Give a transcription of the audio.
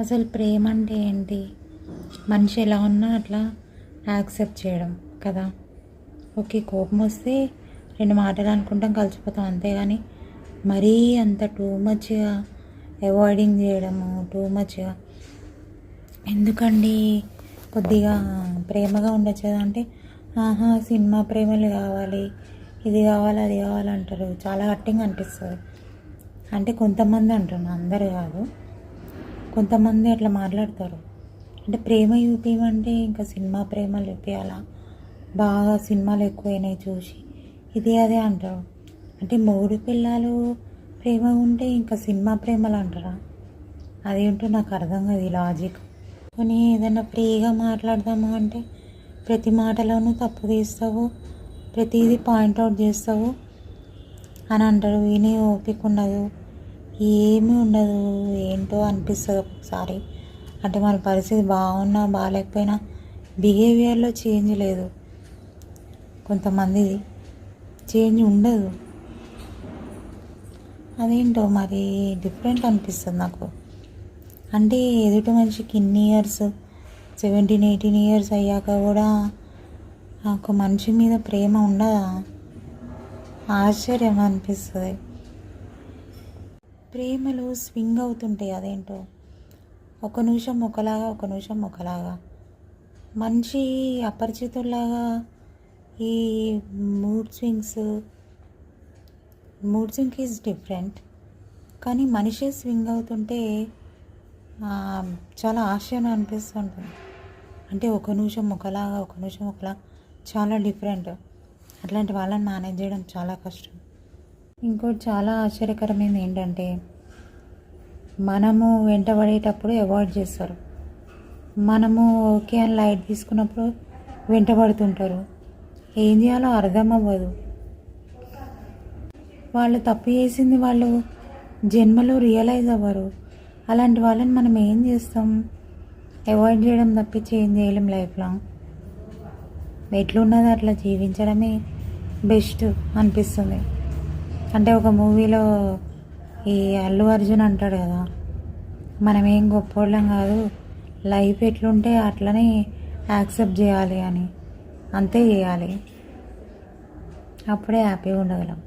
అసలు ప్రేమ అంటే ఏంటి? మనిషి ఎలా ఉన్నా అట్లా యాక్సెప్ట్ చేయడం కదా. ఓకే, కోపం వస్తే రెండు మాటలు అనుకుంటాం, కలిసిపోతాం, అంతేగాని మరీ అంత టూ మచ్గా అవాయిడింగ్ చేయడము, టూ మచ్గా ఎందుకండి. కొద్దిగా ప్రేమగా ఉండొచ్చు కదా అంటే, ఆహా సినిమా ప్రేమలు కావాలి, ఇది కావాలి, అది కావాలంటారు. చాలా హర్టింగ్ అనిపిస్తుంది. అంటే కొంతమంది అంటున్నా, అందరు కాదు, కొంతమంది అట్లా మాట్లాడతారు. అంటే ప్రేమ చూపించమంటే ఇంకా సినిమా ప్రేమలు చూపించాలా, బాగా సినిమాలు ఎక్కువైనాయి చూసి ఇది అదే అంటారు. అంటే మూడు పిల్లలు ప్రేమ ఉంటే ఇంకా సినిమా ప్రేమలు అంటారా? అదేంటో నాకు అర్థం కాదు ఈ లాజిక్. కానీ ఏదైనా ఫ్రీగా మాట్లాడదాము అంటే ప్రతి మాటలోనూ తప్పు తీస్తావు, ప్రతిదీ పాయింట్అవుట్ చేస్తావు అని అంటారు. వినే ఓపిక ఉండదు, ఏమీ ఉండదు. ఏంటో అనిపిస్తుంది ఒకసారి. అంటే మన పరిస్థితి బాగున్నా బాగాలేకపోయినా బిహేవియర్లో చేంజ్ లేదు, కొంతమందిది చేంజ్ ఉండదు. అదేంటో మరి డిఫరెంట్ అనిపిస్తుంది నాకు. అంటే ఎదుటి మనిషికి ఇన్ని ఇయర్స్ 17-18 ఇయర్స్ అయ్యాక కూడా ఒక మనిషి మీద ప్రేమ ఉండదా? ఆశ్చర్యం అనిపిస్తుంది. ప్రేమలు స్వింగ్ అవుతుంటాయి, అదేంటో ఒక నిమిషం ఒకలాగా, ఒక నిమిషం ఒకలాగా. మనిషి అపరిచితుల్లాగా ఈ మూడ్ స్వింగ్ ఈజ్ డిఫరెంట్. కానీ మనిషి స్వింగ్ అవుతుంటే చాలా ఆశ్చర్యం అనిపిస్తుంటుంది. అంటే ఒక నిమిషం ఒకలాగా, ఒక నిమిషం ఒకలాగా, చాలా డిఫరెంట్. అట్లాంటి వాళ్ళని మేనేజ్ చేయడం చాలా కష్టం. ఇంకోటి చాలా ఆశ్చర్యకరమైనది ఏంటంటే, మనము వెంటబడేటప్పుడు అవాయిడ్ చేస్తారు, మనము ఓకే అని లైట్ తీసుకున్నప్పుడు వెంటబడుతుంటారు. ఏం చేయాలో అర్థం అవ్వదు. వాళ్ళు తప్పు చేసింది వాళ్ళు జన్మలో రియలైజ్ అవ్వరు. అలాంటి వాళ్ళని మనం ఏం చేస్తాం? అవాయిడ్ చేయడం తప్పించి ఏం చేయలేం లైఫ్ లాంగ్. ఎట్లున్నదో అట్లా జీవించడమే బెస్ట్ అనిపిస్తుంది. అంటే ఒక మూవీలో ఈ అల్లు అర్జున్ అంటాడు కదా, మనం ఏం గొప్పోళ్ళం కాదు, లైఫ్ ఎట్లుంటే అట్లనే యాక్సెప్ట్ చేయాలి అని, అంతే చేయాలి, అప్పుడే హ్యాపీగా ఉండగలం.